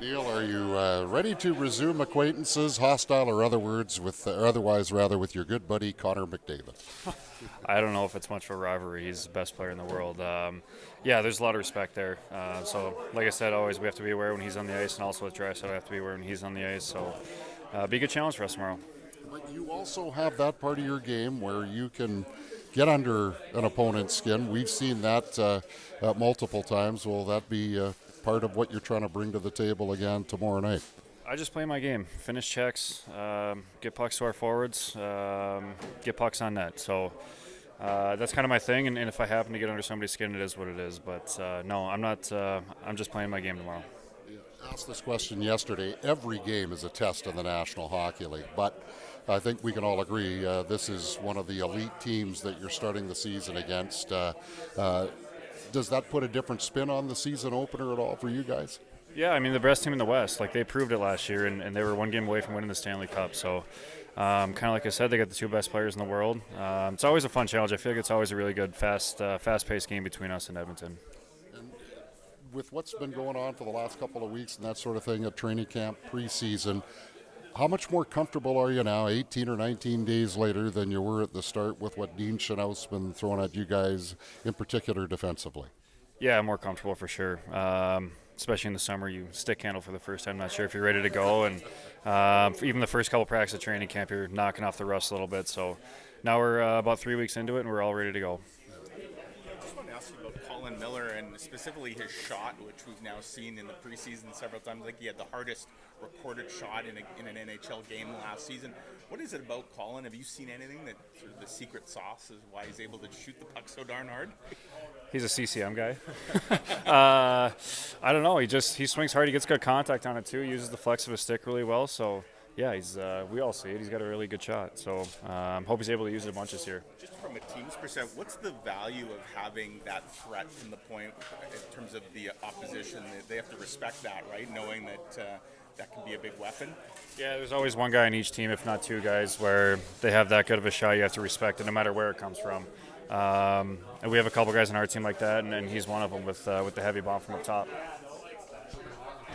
Neal, are you ready to resume acquaintances, hostile or otherwise rather, with your good buddy Connor McDavid? I don't know if it's much of a rivalry. He's the best player in the world. Yeah, there's a lot of respect there. So, like I said, always we have to be aware when he's on the ice, and also with Drysdale, we have to be aware when he's on the ice. So, be a good challenge for us tomorrow. But you also have that part of your game where you can get under an opponent's skin. We've seen that multiple times. Will that be part of what you're trying to bring to the table again tomorrow night? I just play my game, finish checks, get pucks to our forwards, get pucks on net. So that's kind of my thing. And if I happen to get under somebody's skin, it is what it is. But no, I'm not. I'm just playing my game tomorrow. Asked this question yesterday. Every game is a test in the National Hockey League, but I think we can all agree this is one of the elite teams that you're starting the season against. Does that put a different spin on the season opener at all for you guys? Yeah, I mean, the best team in the West. Like, they proved it last year, and they were one game away from winning the Stanley Cup. So, kind of like I said, they got the two best players in the world. It's always a fun challenge. I feel like it's always a really good, fast-paced game between us and Edmonton. And with what's been going on for the last couple of weeks and that sort of thing at training camp preseason, how much more comfortable are you now, 18 or 19 days later, than you were at the start with what Dean Chenault's been throwing at you guys, in particular defensively? Yeah, I'm more comfortable for sure. Especially in the summer, you stick handle for the first time, not sure if you're ready to go. And even the first couple practices at training camp, you're knocking off the rust a little bit. So now we're about 3 weeks into it, and we're all ready to go. I just want to ask you about Colin Miller and specifically his shot, which we've now seen in the preseason several times. Like, he had the hardest recorded shot in an NHL game last season. What is it about Colin? Have you seen anything that sort of the secret sauce is why he's able to shoot the puck so darn hard? He's a CCM guy. I don't know. He swings hard. He gets good contact on it too. He uses the flex of his stick really well. So yeah, we all see it. He's got a really good shot. So hope he's able to use it a bunch this year. Just from a team's perspective, what's the value of having that threat from the point in terms of the opposition? They have to respect that, right? Knowing that that can be a big weapon. Yeah, there's always one guy on each team, if not two guys, where they have that good of a shot. You have to respect it, no matter where it comes from. And we have a couple guys on our team like that, and he's one of them with the heavy bomb from up top.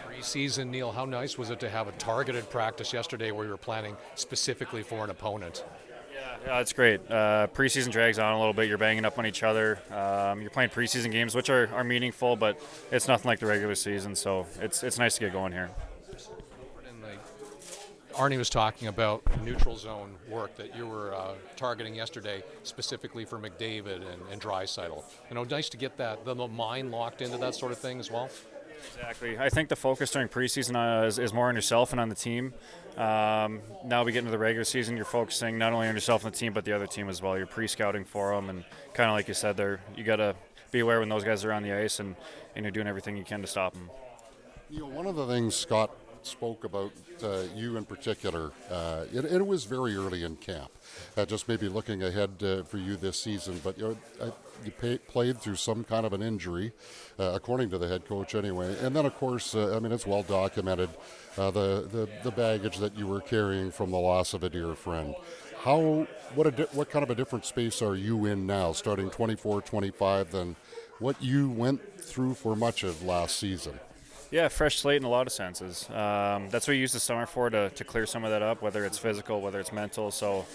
Preseason, Neal, how nice was it to have a targeted practice yesterday where you were planning specifically for an opponent? Yeah, it's great. Preseason drags on a little bit. You're banging up on each other. You're playing preseason games, which are meaningful, but it's nothing like the regular season. So it's nice to get going here. Arnie was talking about neutral zone work that you were targeting yesterday, specifically for McDavid and Drysdale. Nice to get the mind locked into that sort of thing as well. Exactly. I think the focus during preseason is more on yourself and on the team. Now we get into the regular season, you're focusing not only on yourself and the team, but the other team as well. You're pre-scouting for them, and kind of like you said, you got to be aware when those guys are on the ice, and you're doing everything you can to stop them. One of the things Scott spoke about you in particular, it was very early in camp, just maybe looking ahead for you this season, but you played through some kind of an injury, according to the head coach anyway, and then of course, it's well documented, the baggage that you were carrying from the loss of a dear friend. What kind of a different space are you in now, starting 24-25, than what you went through for much of last season? Yeah, fresh slate in a lot of senses. That's what you use the summer for, to clear some of that up, whether it's physical, whether it's mental. So,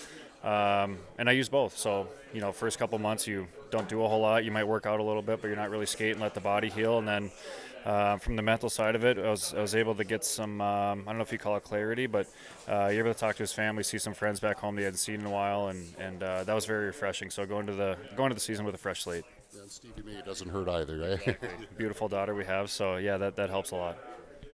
and I use both. So, first couple months you don't do a whole lot. You might work out a little bit, but you're not really skating, let the body heal. And then from the mental side of it, I was able to get some, I don't know if you call it clarity, but you're able to talk to his family, see some friends back home they hadn't seen in a while, and that was very refreshing. So going to the season with a fresh slate. And Stevie May doesn't hurt either, right? Exactly. Beautiful daughter we have, so yeah, that helps a lot.